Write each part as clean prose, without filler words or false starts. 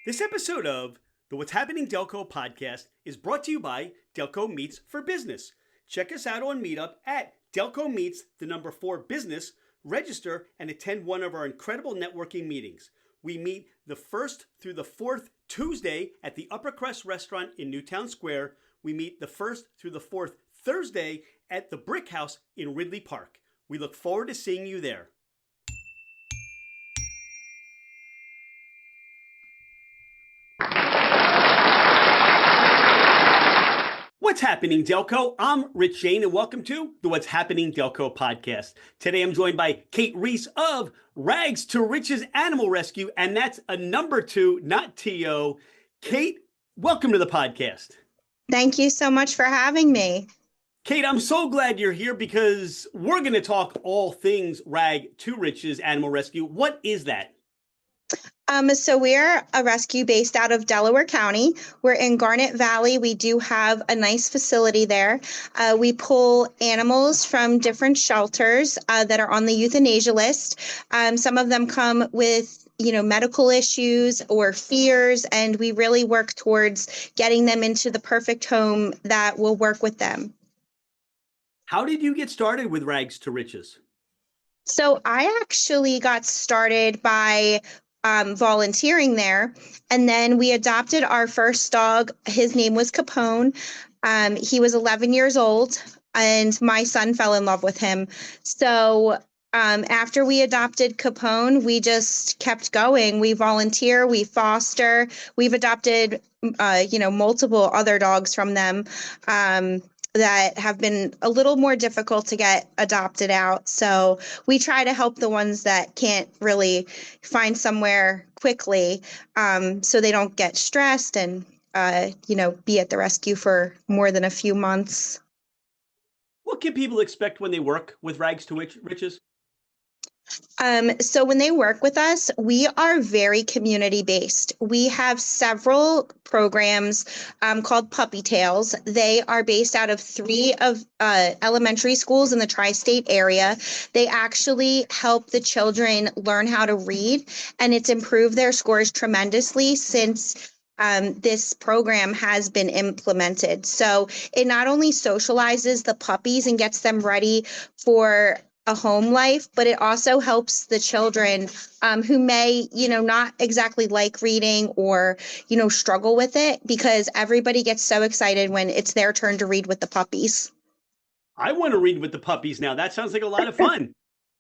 This episode of the What's Happening Delco podcast is brought to you by Delco Meets for Business. Check us out on Meetup at Delco Meets, the number 4 business. Register and attend one of our incredible networking meetings. We meet the 1st through the 4th Tuesday at the Upper Crest Restaurant in Newtown Square. We meet the 1st through the 4th Thursday at the Brick House in Ridley Park. We look forward to seeing you there. What's happening, Delco? I'm Rich Shane, and welcome to the What's Happening Delco podcast. Today, I'm joined by Kate Reiss of Rags to Riches Animal Rescue, and that's a number 2, not T-O. Kate, welcome to the podcast. Thank you so much for having me. Kate, I'm so glad you're here because we're going to talk all things Rag to Riches Animal Rescue. What is that? So we're a rescue based out of Delaware County. We're in Garnett Valley. We do have a nice facility there. We pull animals from different shelters that are on the euthanasia list. Some of them come with medical issues or fears, and we really work towards getting them into the perfect home that will work with them. How did you get started with Rags to Riches? So I actually got started by volunteering there. And then we adopted our first dog. His name was Capone. He was 11 years old, and my son fell in love with him. So after we adopted Capone, we just kept going. We volunteer, we foster. We've adopted, multiple other dogs from them that have been a little more difficult to get adopted out. So we try to help the ones that can't really find somewhere quickly, so they don't get stressed and, be at the rescue for more than a few months. What can people expect when they work with Rags to Riches? So when they work with us, we are very community based. We have several programs called Puppy Tales. They are based out of 3 elementary schools in the tri-state area. They actually help the children learn how to read, and it's improved their scores tremendously since this program has been implemented. So it not only socializes the puppies and gets them ready for a home life, but it also helps the children who may, not exactly like reading or, struggle with it, because everybody gets so excited when it's their turn to read with the puppies. I want to read with the puppies now. That sounds like a lot of fun.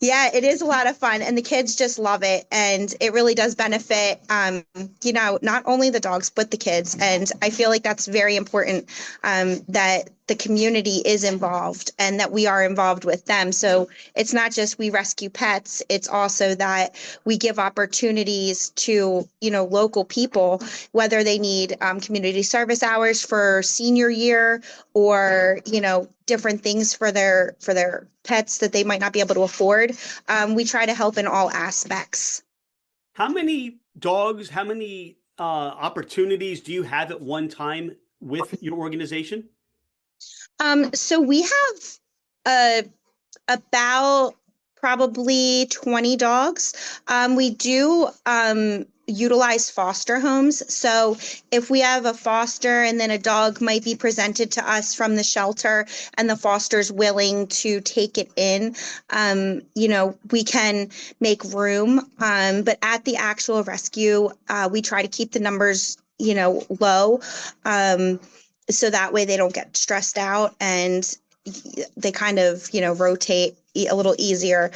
Yeah, it is a lot of fun, and the kids just love it, and it really does benefit, not only the dogs, but the kids. And I feel like that's very important, that the community is involved and that we are involved with them. So it's not just we rescue pets, it's also that we give opportunities to, local people, whether they need community service hours for senior year or, different things for their pets that they might not be able to afford. We try to help in all aspects. How many dogs, how many opportunities do you have at one time with your organization? So we have about probably 20 dogs. We do utilize foster homes. So if we have a foster and then a dog might be presented to us from the shelter and the foster's willing to take it in, we can make room. But at the actual rescue, we try to keep the numbers, low. So that way they don't get stressed out and they kind of, rotate a little easier,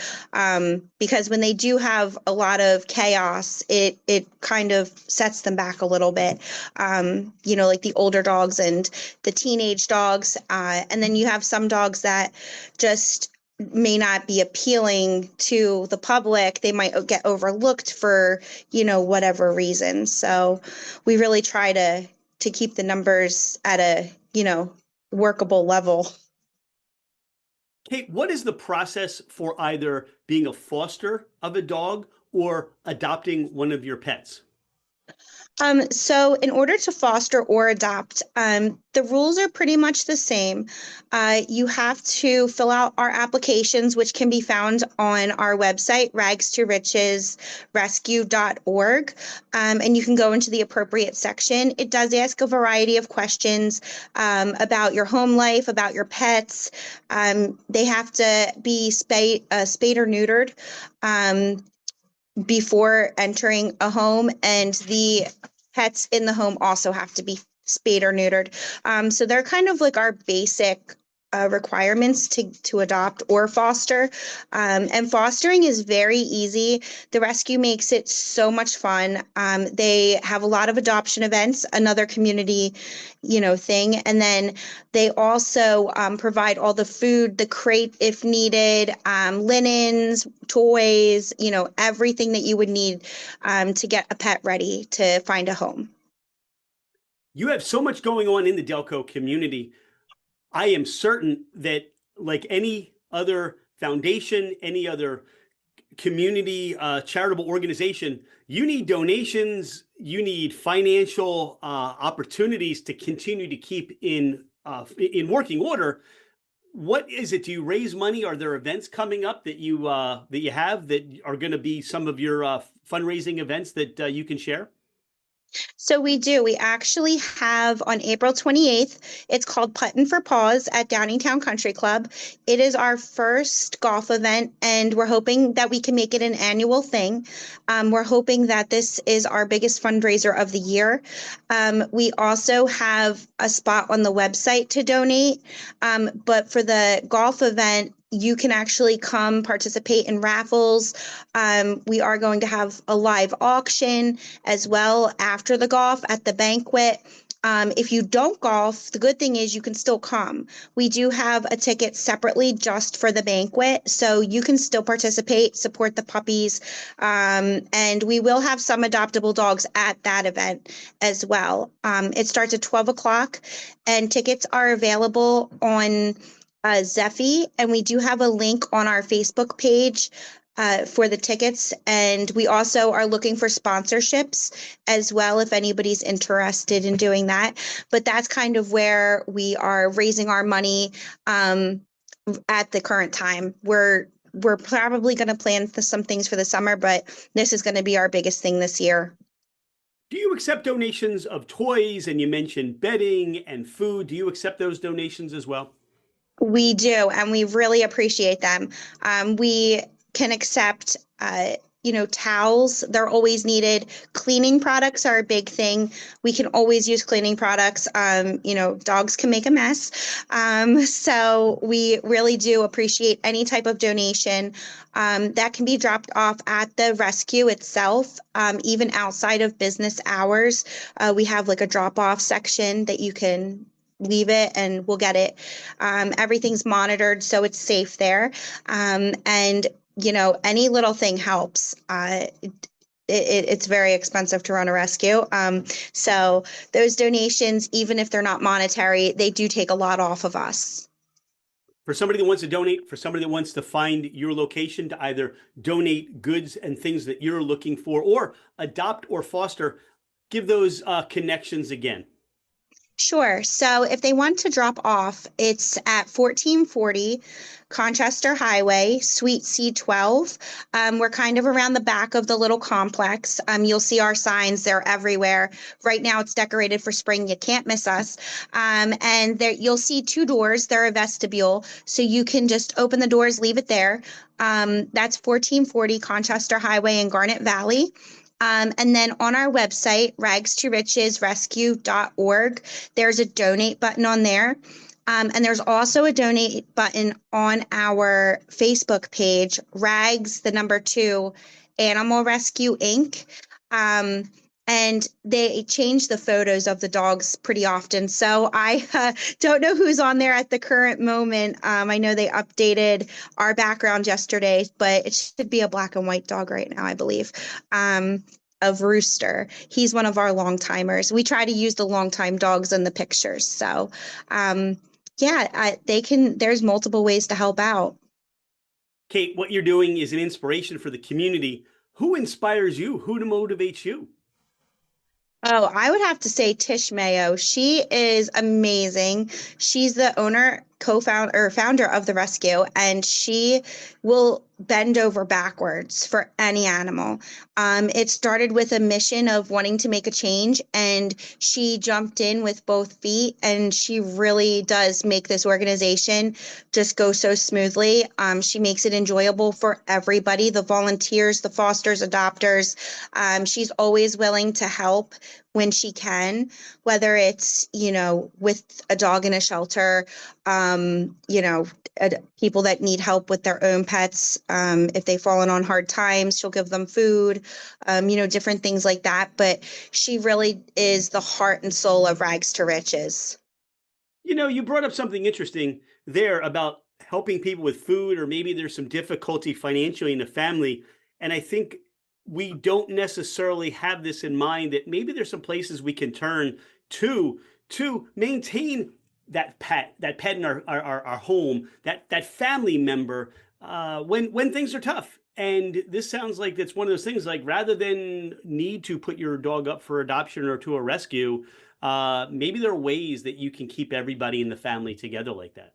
because when they do have a lot of chaos, it kind of sets them back a little bit, like the older dogs and the teenage dogs. And then you have some dogs that just may not be appealing to the public. They might get overlooked for, whatever reason. So we really try to keep the numbers at a, workable level. Kate, what is the process for either being a foster of a dog or adopting one of your pets? So in order to foster or adopt, the rules are pretty much the same. You have to fill out our applications, which can be found on our website, rags2richesrescue.org. And you can go into the appropriate section. It does ask a variety of questions about your home life, about your pets. They have to be spayed or neutered. Before entering a home, and the pets in the home also have to be spayed or neutered. So they're kind of like our basic requirements to adopt or foster. And fostering is very easy. The rescue makes it so much fun. They have a lot of adoption events, another community, thing. And then they also provide all the food, the crate if needed, linens, toys, everything that you would need to get a pet ready to find a home. You have so much going on in the Delco community. I am certain that, like any other foundation, any other community charitable organization, you need donations, you need financial opportunities to continue to keep in working order. What is it? Do you raise money? Are there events coming up that you have that are going to be some of your fundraising events that you can share? So we do. We actually have on April 28th, it's called Puttin' for Paws at Downingtown Country Club. It is our first golf event, and we're hoping that we can make it an annual thing. We're hoping that this is our biggest fundraiser of the year. We also have a spot on the website to donate, but for the golf event, you can actually come participate in raffles. We are going to have a live auction as well after the golf at the banquet. If you don't golf, the good thing is you can still come. We do have a ticket separately just for the banquet, so you can still participate, support the puppies, and we will have some adoptable dogs at that event as well. It starts at 12 o'clock, and tickets are available on Zeffy, and we do have a link on our Facebook page for the tickets. And we also are looking for sponsorships as well, if anybody's interested in doing that. But that's kind of where we are raising our money at the current time. We're probably going to plan some things for the summer, but this is going to be our biggest thing this year. Do you accept donations of toys? And you mentioned bedding and food. Do you accept those donations as well? We do, and we really appreciate them. We can accept, towels. They're always needed. Cleaning products are a big thing. We can always use cleaning products. Dogs can make a mess. So we really do appreciate any type of donation that can be dropped off at the rescue itself, even outside of business hours. We have like a drop-off section that you can leave it and we'll get it. Everything's monitored, so it's safe there. And any little thing helps. It's very expensive to run a rescue. So those donations, even if they're not monetary, they do take a lot off of us. For somebody that wants to donate, for somebody that wants to find your location to either donate goods and things that you're looking for, or adopt or foster, give those connections again. Sure. So if they want to drop off, it's at 1440 Conchester Highway, Suite C12. We're kind of around the back of the little complex. You'll see our signs. They're everywhere. Right now it's decorated for spring. You can't miss us. And there you'll see two doors. They're a vestibule. So you can just open the doors, leave it there. That's 1440 Conchester Highway in Garnett Valley. And then on our website, rags2richesrescue.org, there's a donate button on there. And there's also a donate button on our Facebook page, Rags, the number 2, Animal Rescue Inc. And they change the photos of the dogs pretty often. So I don't know who's on there at the current moment. I know they updated our background yesterday, but it should be a black and white dog right now, I believe. Of Rooster. He's one of our long timers. We try to use the long time dogs in the pictures. So there's multiple ways to help out. Kate, what you're doing is an inspiration for the community. Who inspires you? Who motivates you? Oh, I would have to say Tish Mayo. She is amazing. She's the owner, co-founder, or founder of the rescue, and she will bend over backwards for any animal. It started with a mission of wanting to make a change, and she jumped in with both feet, and she really does make this organization just go so smoothly. She makes it enjoyable for everybody, the volunteers, the fosters, adopters. She's always willing to help when she can, whether it's, with a dog in a shelter, people that need help with their own pets. If they've fallen on hard times, she'll give them food, different things like that. But she really is the heart and soul of Rags to Riches. You brought up something interesting there about helping people with food, or maybe there's some difficulty financially in the family. And I think we don't necessarily have this in mind, that maybe there's some places we can turn to maintain that pet in our home, that family member, when things are tough. And this sounds like it's one of those things, like rather than need to put your dog up for adoption or to a rescue, maybe there are ways that you can keep everybody in the family together like that.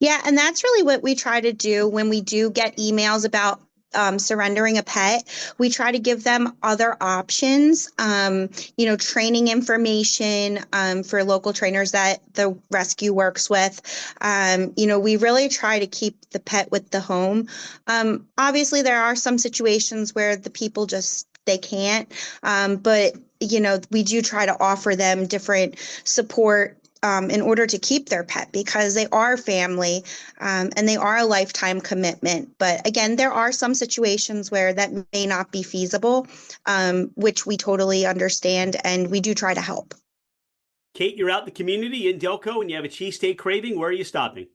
Yeah, and that's really what we try to do when we do get emails about surrendering a pet. We try to give them other options, training information for local trainers that the rescue works with. We really try to keep the pet with the home. Obviously, there are some situations where the people just they can't, but we do try to offer them different support in order to keep their pet, because they are family, and they are a lifetime commitment. But again, there are some situations where that may not be feasible, which we totally understand, and we do try to help. Kate, you're out in the community in Delco and you have a cheesesteak craving. Where are you stopping?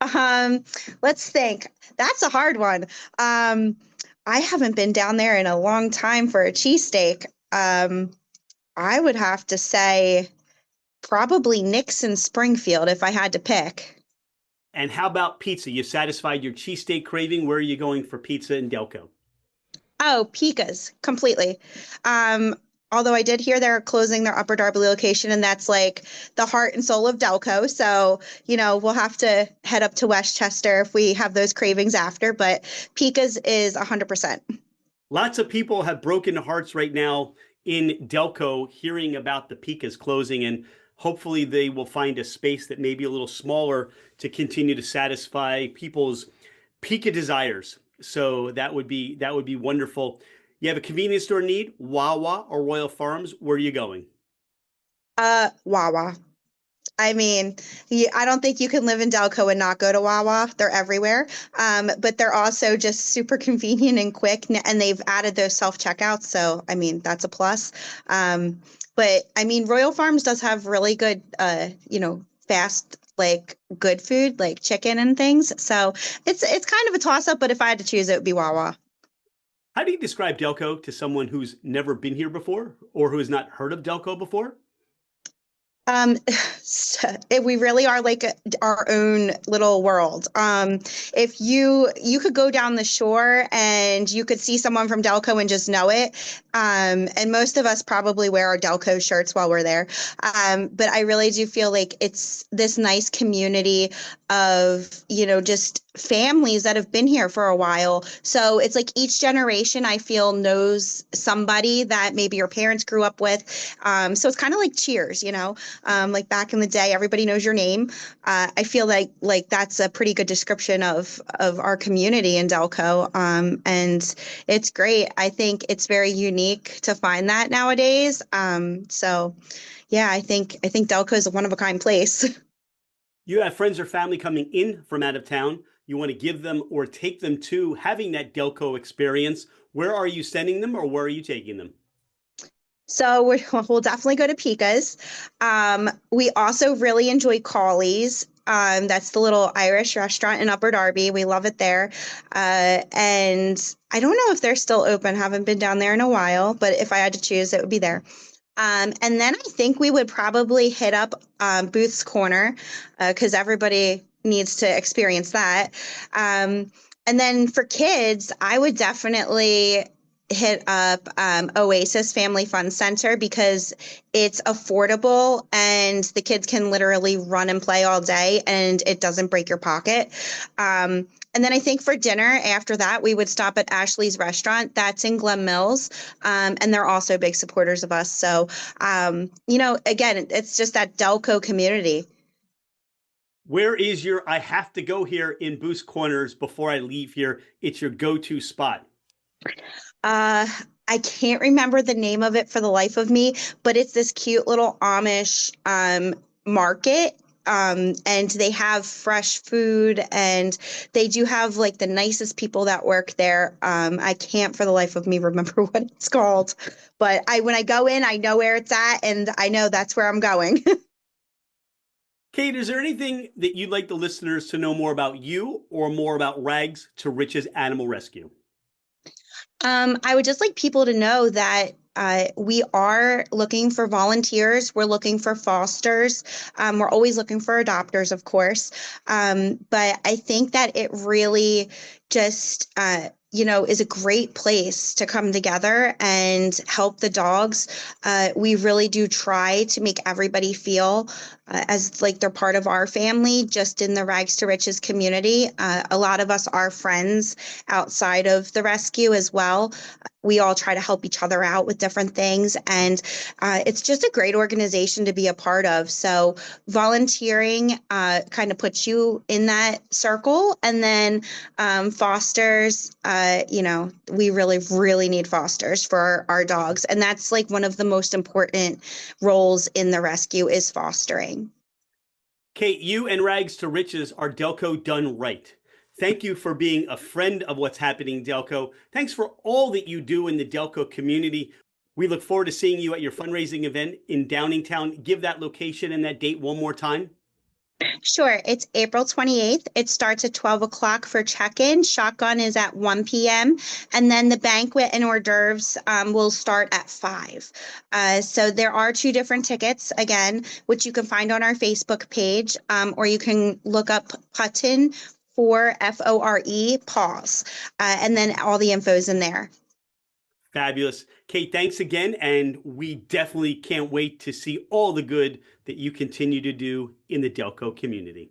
Um, let's think. That's a hard one. I haven't been down there in a long time for a cheesesteak. I would have to say probably Nixon Springfield if I had to pick. And how about pizza? You satisfied your cheesesteak craving. Where are you going for pizza in Delco? Oh, Pika's completely. Although I did hear they're closing their Upper Darby location, and that's like the heart and soul of Delco. So, we'll have to head up to Westchester if we have those cravings after, but Pika's is 100%. Lots of people have broken hearts right now in Delco hearing about the Pika's closing, and hopefully they will find a space that may be a little smaller to continue to satisfy people's Pika desires. So that would be wonderful. You have a convenience store need, Wawa or Royal Farms. Where are you going? Wawa. I mean, I don't think you can live in Delco and not go to Wawa. They're everywhere. But they're also just super convenient and quick, and they've added those self-checkouts. So, I mean, that's a plus. But I mean, Royal Farms does have really good, fast, like good food, like chicken and things. So it's kind of a toss-up, but if I had to choose, it would be Wawa. How do you describe Delco to someone who's never been here before or who has not heard of Delco before? Um, we really are like our own little world. If you could go down the shore and you could see someone from Delco and just know it. And most of us probably wear our Delco shirts while we're there. But I really do feel like it's this nice community of, just families that have been here for a while. So it's like each generation I feel knows somebody that maybe your parents grew up with. So it's kind of like Cheers, like back in the day, everybody knows your name. I feel like that's a pretty good description of our community in Delco, and it's great. I think it's very unique to find that nowadays. So, yeah, I think Delco is a one of a kind place. You have friends or family coming in from out of town. You want to give them or take them to having that Delco experience. Where are you sending them, or where are you taking them? So we'll definitely go to Pika's. We also really enjoy Cawley's. That's the little Irish restaurant in Upper Darby. We love it there. And I don't know if they're still open. Haven't been down there in a while, but if I had to choose, it would be there. And then I think we would probably hit up Booth's Corner, because everybody needs to experience that. And then for kids, I would definitely hit up Oasis Family Fun Center because it's affordable and the kids can literally run and play all day and it doesn't break your pocket. And then I think for dinner after that, we would stop at Ashley's Restaurant. That's in Glen Mills. And they're also big supporters of us. So, again, it's just that Delco community. Where is your I have to go here in Boost Corners before I leave here? It's your go-to spot. I can't remember the name of it for the life of me, but it's this cute little Amish market. And they have fresh food and they do have like the nicest people that work there. I can't for the life of me remember what it's called, but when I go in, I know where it's at and I know that's where I'm going. Kate, is there anything that you'd like the listeners to know more about you or more about Rags to Riches Animal Rescue? I would just like people to know that we are looking for volunteers. We're looking for fosters. We're always looking for adopters, of course. But I think that it really just, is a great place to come together and help the dogs. We really do try to make everybody feel as like they're part of our family, just in the Rags to Riches community. A lot of us are friends outside of the rescue as well. We all try to help each other out with different things. And it's just a great organization to be a part of. So volunteering kind of puts you in that circle. And then fosters, we really, really need fosters for our dogs. And that's like one of the most important roles in the rescue is fostering. Kate, you and Rags to Riches are Delco done right. Thank you for being a friend of what's happening, Delco. Thanks for all that you do in the Delco community. We look forward to seeing you at your fundraising event in Downingtown. Give that location and that date one more time. Sure. It's April 28th. It starts at 12 o'clock for check-in. Shotgun is at 1 p.m. And then the banquet and hors d'oeuvres will start at 5. So there are 2 different tickets, again, which you can find on our Facebook page, or you can look up Putton for FORE, pause. And then all the info is in there. Fabulous. Kate, thanks again. And we definitely can't wait to see all the good that you continue to do in the Delco community.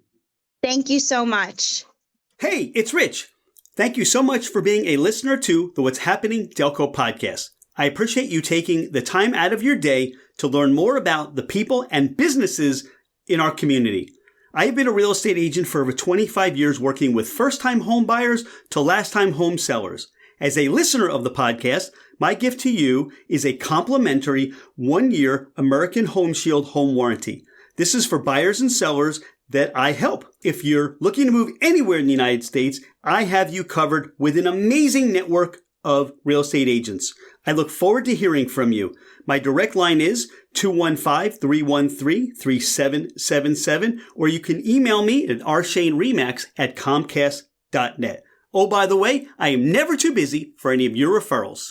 Thank you so much. Hey, it's Rich. Thank you so much for being a listener to the What's Happening Delco podcast. I appreciate you taking the time out of your day to learn more about the people and businesses in our community. I have been a real estate agent for over 25 years, working with first-time home buyers to last-time home sellers. As a listener of the podcast, my gift to you is a complimentary 1-year American Home Shield home warranty. This is for buyers and sellers that I help. If you're looking to move anywhere in the United States, I have you covered with an amazing network of real estate agents. I look forward to hearing from you. My direct line is 215-313-3777, or you can email me at rshaneremax@comcast.net. Oh, by the way, I am never too busy for any of your referrals.